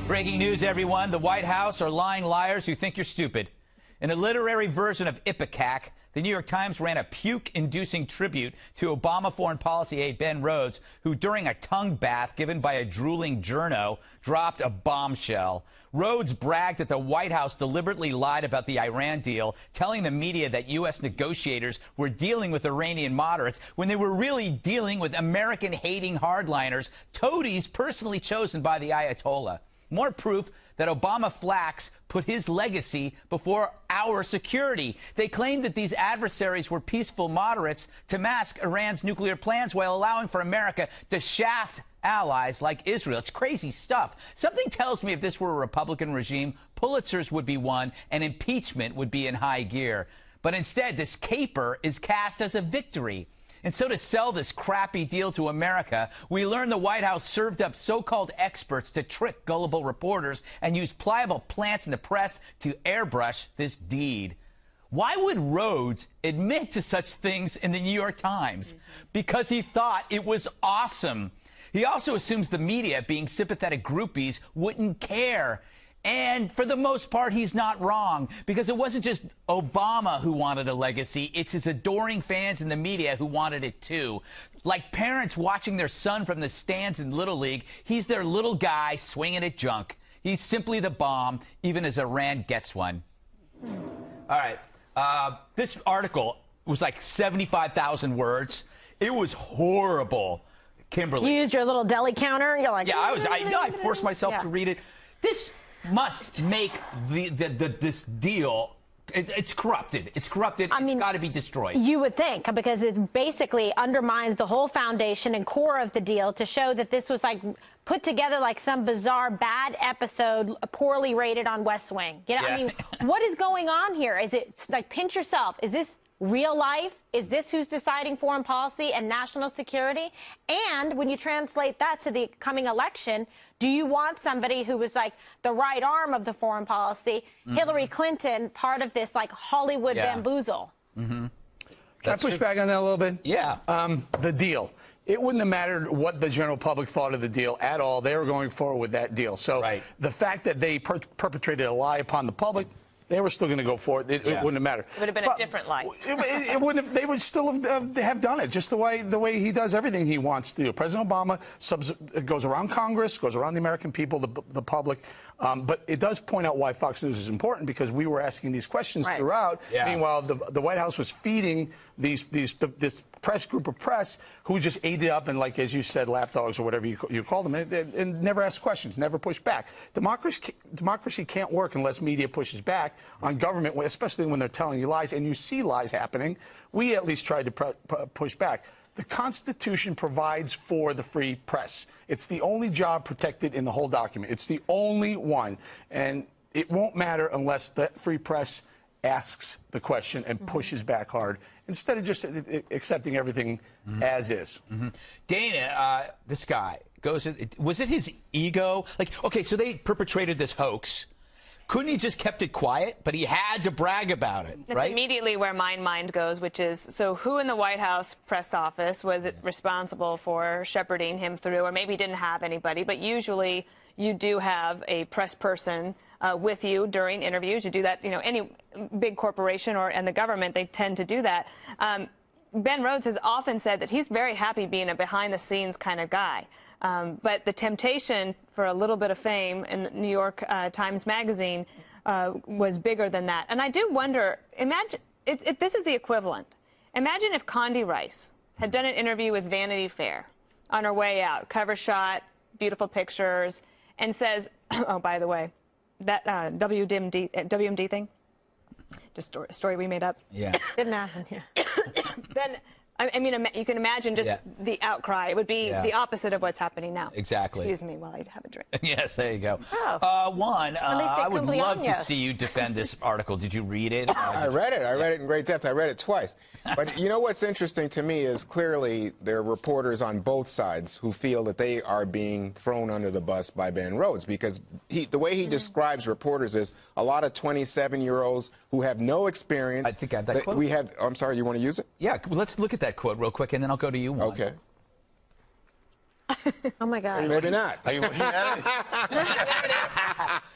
Breaking news, everyone. The White House are lying liars who think you're stupid. In a literary version of Ipecac, the New York Times ran a puke-inducing tribute to Obama foreign policy aide Ben Rhodes, who, during a tongue bath given by a drooling journo, dropped a bombshell. Rhodes bragged that the White House deliberately lied about the Iran deal, telling the media that U.S. negotiators were dealing with Iranian moderates when they were really dealing with American-hating hardliners, toadies personally chosen by the Ayatollah. More proof that Obama flacks put his legacy before our security. They claimed that these adversaries were peaceful moderates to mask Iran's nuclear plans while allowing for America to shaft allies like Israel. It's crazy stuff. Something tells me if this were a Republican regime, Pulitzers would be won and impeachment would be in high gear. But instead, this caper is cast as a victory. And so to sell this crappy deal to America, we learned the White House served up so-called experts to trick gullible reporters and use pliable plants in the press to airbrush this deed. Why would Rhodes admit to such things in the New York Times? Because he thought it was awesome. He also assumes the media, being sympathetic groupies, wouldn't care. And for the most part, he's not wrong, because it wasn't just Obama who wanted a legacy. It's his adoring fans in the media who wanted it, too. Like parents watching their son from the stands in Little League, he's their little guy swinging at junk. He's simply the bomb, even as Iran gets one. All right. This article was like 75,000 words. It was horrible. Kimberly. You used your little deli counter? You're like... Yeah, I forced myself to read it. This must make this deal, it's corrupted. It's corrupted. I mean, it's got to be destroyed. You would think, because it basically undermines the whole foundation and core of the deal to show that this was like put together like some bizarre bad episode, poorly rated on West Wing. You know, yeah. I mean, what is going on here? Is it like, pinch yourself? Is this real life? Is this who's deciding foreign policy and national security? And when you translate that to the coming election, do you want somebody who was like the right arm of the foreign policy, Hillary Clinton, part of this like Hollywood bamboozle? Can I push back on that a little bit? Yeah. The deal. It wouldn't have mattered what the general public thought of the deal at all. They were going forward with that deal. So the fact that they perpetrated a lie upon the public, they were still going to go for it. It wouldn't have mattered. It would have been a different lie. It wouldn't have, they would still have done it, just the way he does everything he wants to do. President Obama goes around Congress, goes around the American people, the public. But it does point out why Fox News is important, because we were asking these questions throughout. Yeah. Meanwhile, the White House was feeding this group of press who just ate it up and, like, as you said, lapdogs or whatever you call them, and never asked questions, never pushed back. Democracy can't work unless media pushes back on government, especially when they're telling you lies, and you see lies happening. We at least tried to push back. The Constitution provides for the free press. It's the only job protected in the whole document. It's the only one. And it won't matter unless the free press asks the question and pushes back hard, instead of just accepting everything as is. Dana, this guy, was it his ego? Like, okay, so they perpetrated this hoax. Couldn't he just kept it quiet? But he had to brag about it, That's immediately where my mind goes, which is, so who in the White House press office was responsible for shepherding him through, or maybe didn't have anybody, but usually you do have a press person with you during interviews. You do that, you know, any big corporation and the government, they tend to do that. Ben Rhodes has often said that he's very happy being a behind-the-scenes kind of guy. But the temptation for a little bit of fame in New York Times Magazine was bigger than that. And I do wonder, imagine, if this is the equivalent. Imagine if Condi Rice had done an interview with Vanity Fair on her way out, cover shot, beautiful pictures, and says, oh, by the way, that WMD thing, just a story we made up. Yeah. Didn't happen, Then, I mean, you can imagine just the outcry. It would be the opposite of what's happening now. Exactly. Excuse me while I have a drink. Yes, there you go. Oh. Juan, I would love to see you defend this article. Did you read it? I read it. I read it in great depth. I read it twice. But you know what's interesting to me is clearly there are reporters on both sides who feel that they are being thrown under the bus by Ben Rhodes, because the way he describes reporters is a lot of 27-year-olds who have no experience. I think I have that quote. We have. I'm sorry, you want to use it? Yeah, let's look at that quote real quick, and then I'll go to you, Juan. Okay. Oh, my God. Maybe not.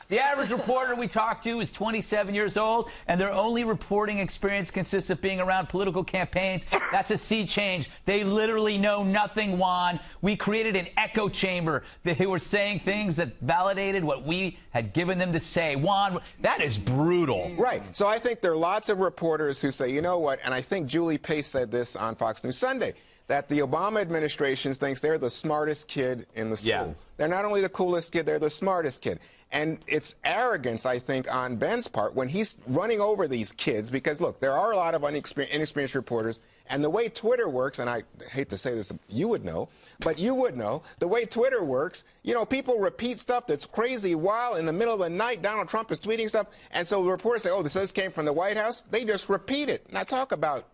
The average reporter we talk to is 27 years old, and their only reporting experience consists of being around political campaigns. That's a sea change. They literally know nothing, Juan. We created an echo chamber. They were saying things that validated what we had given them to say. Juan, that is brutal. Right. So I think there are lots of reporters who say, you know what, and I think Julie Pace said this on Fox News Sunday, that the Obama administration thinks they're the smartest kid in the school. Yeah. They're not only the coolest kid, they're the smartest kid. And it's arrogance, I think, on Ben's part when he's running over these kids because, look, there are a lot of inexperienced reporters, and the way Twitter works, and I hate to say this, you would know, but you would know, the way Twitter works, you know, people repeat stuff that's crazy while in the middle of the night Donald Trump is tweeting stuff, and so the reporters say, oh, this came from the White House. They just repeat it. Now talk about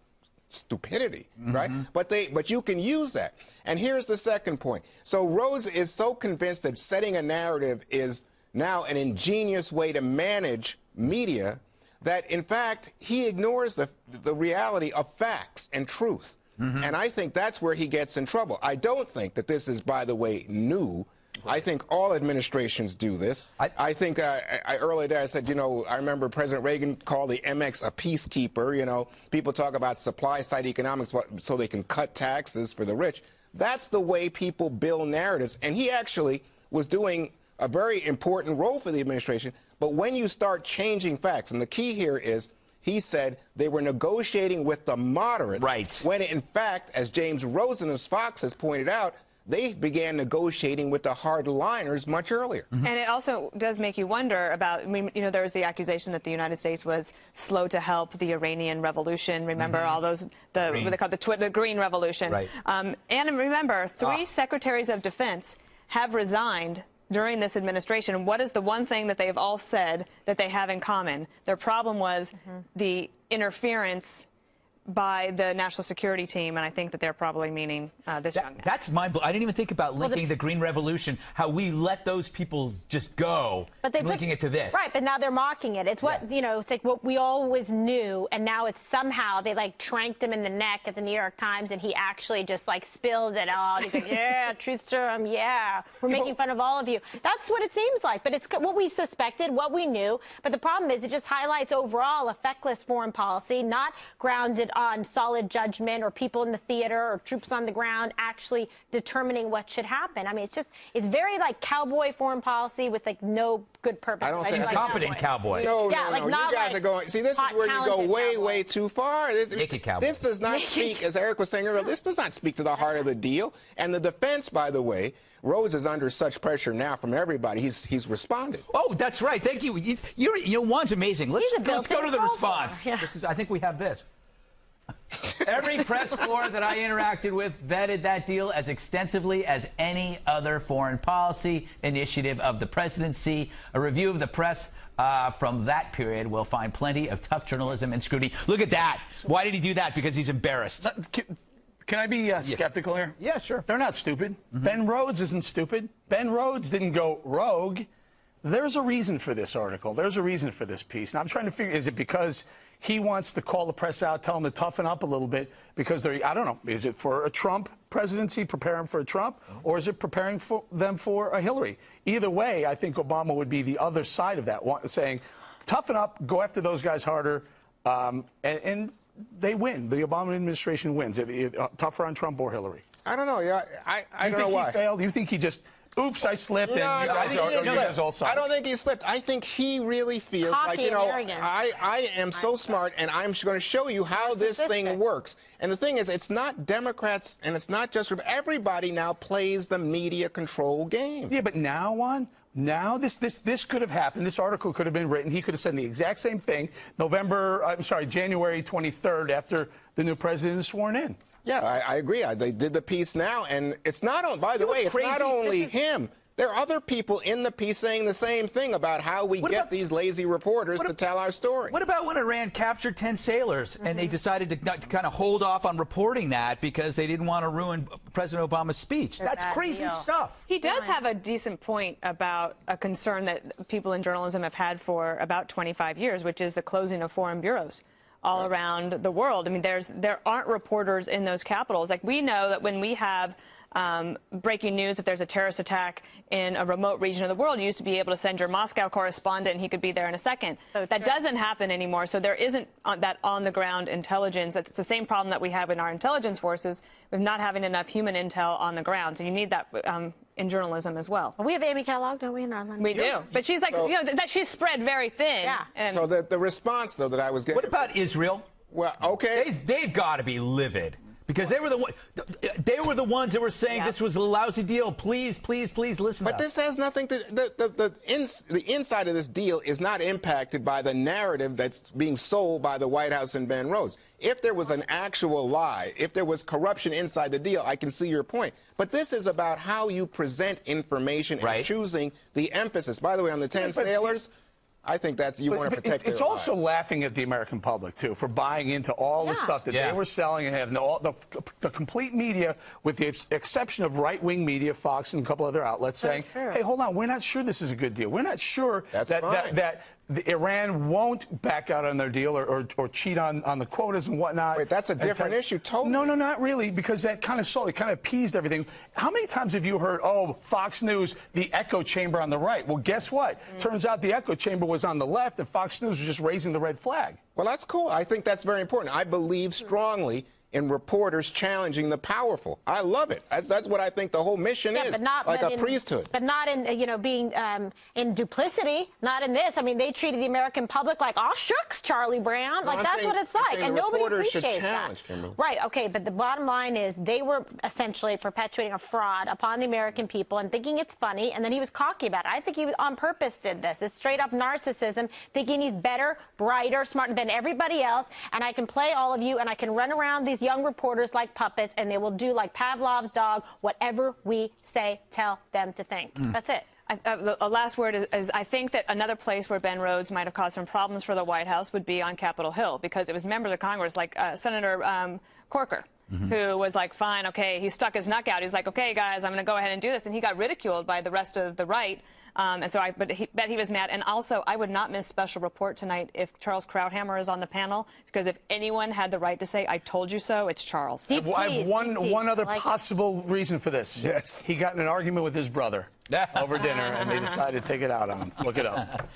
stupidity, right? But you can use that. And here's the second point. So Rose is so convinced that setting a narrative is now an ingenious way to manage media that, in fact, he ignores the reality of facts and truth. And I think that's where he gets in trouble. I don't think that this is, by the way, new. I think all administrations do this. I think earlier today I said, you know, I remember President Reagan called the MX a peacekeeper. You know, people talk about supply-side economics so they can cut taxes for the rich. That's the way people build narratives. And he actually was doing a very important role for the administration. But when you start changing facts, and the key here is he said they were negotiating with the moderates. Right. When, in fact, as James Rosen of Fox has pointed out, they began negotiating with the hardliners much earlier. And it also does make you wonder about, I mean, you know, there was the accusation that the United States was slow to help the Iranian Revolution. Remember all those, what they call the Green Revolution. Right. And remember, 3 secretaries of defense have resigned during this administration. What is the one thing that they've all said that they have in common? Their problem was the interference by the national security team, and I think that they're probably meaning this young man. That's I didn't even think about linking the Green Revolution, how we let those people just go, but they linking it to this. Right, but now they're mocking it. It's what, you know, it's like what we always knew, and now it's somehow they, like, tranked him in the neck at the New York Times, and he actually just, like, spilled it all. He's like, yeah, truth serum, yeah, we're making fun of all of you. That's what it seems like, but it's what we suspected, what we knew, but the problem is it just highlights overall a feckless foreign policy, not grounded on solid judgment or people in the theater or troops on the ground actually determining what should happen. I mean, it's very like cowboy foreign policy with like no good purpose. I don't think a like competent cowboy. No, yeah, no, like no. not You guys like are going. See, this is where you go way, way too far. Naked cowboy. This does not speak, as Eric was saying earlier. This does not speak to the heart of the deal. And the defense, by the way, Rose is under such pressure now from everybody. He's responded. Oh, that's right. Thank you. You know, Juan's amazing. Let's go to the response. Yeah. I think we have this. Every press corps that I interacted with vetted that deal as extensively as any other foreign policy initiative of the presidency. A review of the press from that period will find plenty of tough journalism and scrutiny. Look at that. Why did he do that? Because he's embarrassed. Can I be skeptical here? Yeah, sure. They're not stupid. Ben Rhodes isn't stupid. Ben Rhodes didn't go rogue. There's a reason for this article. There's a reason for this piece. Now, I'm trying to figure, is it because he wants to call the press out, tell them to toughen up a little bit because they're, I don't know, is it for a Trump presidency, preparing for a Trump, or is it preparing for them for a Hillary? Either way, I think Obama would be the other side of that, saying, toughen up, go after those guys harder, and they win. The Obama administration wins. Tougher on Trump or Hillary. I don't know. Yeah, I don't know why. You think he failed? You think he just... Oops, I slipped, and you guys all saw it. I don't think he slipped. I think he really feels like, you know, I am so smart, and I'm going to show you how this thing works. And the thing is, it's not Democrats, and it's not just everybody now plays the media control game. Yeah, but now, Juan, now this could have happened. This article could have been written. He could have said the exact same thing January 23rd after the new president is sworn in. Yeah, I agree. They did the piece now, and it's not on. By the way, it's not only him. There are other people in the piece saying the same thing about how we get these lazy reporters to tell our story. What about when Iran captured 10 sailors and they decided to kind of hold off on reporting that because they didn't want to ruin President Obama's speech? That's crazy stuff. He does have a decent point about a concern that people in journalism have had for about 25 years, which is the closing of foreign bureaus all around the world. I mean, there aren't reporters in those capitals. Like, we know that when we have breaking news if there's a terrorist attack in a remote region of the world. You used to be able to send your Moscow correspondent and he could be there in a second. So that doesn't happen anymore. So there isn't that on-the-ground intelligence. It's the same problem that we have in our intelligence forces with not having enough human intel on the ground. So you need that in journalism as well. We have Amy Kellogg, don't we, in our London? We do. But she's like, so, that she's spread very thin. Yeah. And so the response, though, that I was getting... What about Israel? Well, okay. They've got to be livid. Because they were the ones that were saying this was a lousy deal. Please, please, please listen to us. But this has nothing to... The inside of this deal is not impacted by the narrative that's being sold by the White House and Ben Rhodes. If there was an actual lie, if there was corruption inside the deal, I can see your point. But this is about how you present information and choosing the emphasis. By the way, on the 10 sailors... I think that's you want to protect their It's also lives. laughing at the American public, too, for buying into all the stuff that they were selling and having the complete media, with the exception of right-wing media, Fox and a couple other outlets, saying, hey, hold on, we're not sure this is a good deal. We're not sure that Iran won't back out on their deal or cheat on the quotas and whatnot. Wait, that's a different issue totally. No, not really, because that kind of it kind of appeased everything. How many times have you heard, oh, Fox News, the echo chamber on the right? Well, guess what? Turns out the echo chamber was on the left, and Fox News was just raising the red flag. Well, that's cool. I think that's very important. I believe strongly in reporters challenging the powerful. I love it. That's what I think the whole mission is, like a priesthood. But not in, being in duplicity, not in this. I mean, they treated the American public like, oh, shucks, Charlie Brown. No, like, that's what it's like. And nobody appreciates that. Kimberly. Right, okay, but the bottom line is they were essentially perpetuating a fraud upon the American people and thinking it's funny, and then he was cocky about it. I think he was on purpose did this. It's straight up narcissism, thinking he's better, brighter, smarter than everybody else, and I can play all of you, and I can run around these young reporters like puppets, and they will do like Pavlov's dog, whatever we say, tell them to think. That's it. A last word is I think that another place where Ben Rhodes might have caused some problems for the White House would be on Capitol Hill, because it was members of Congress like Senator Corker, who was like, fine, okay, he stuck his neck out. He's like, okay, guys, I'm going to go ahead and do this. And he got ridiculed by the rest of the right. And so I bet he was mad. And also, I would not miss special report tonight if Charles Krauthammer is on the panel, because if anyone had the right to say, I told you so, it's Charles. I have one other possible reason for this. Yes. He got in an argument with his brother over dinner, and they decided to take it out on him. Look it up.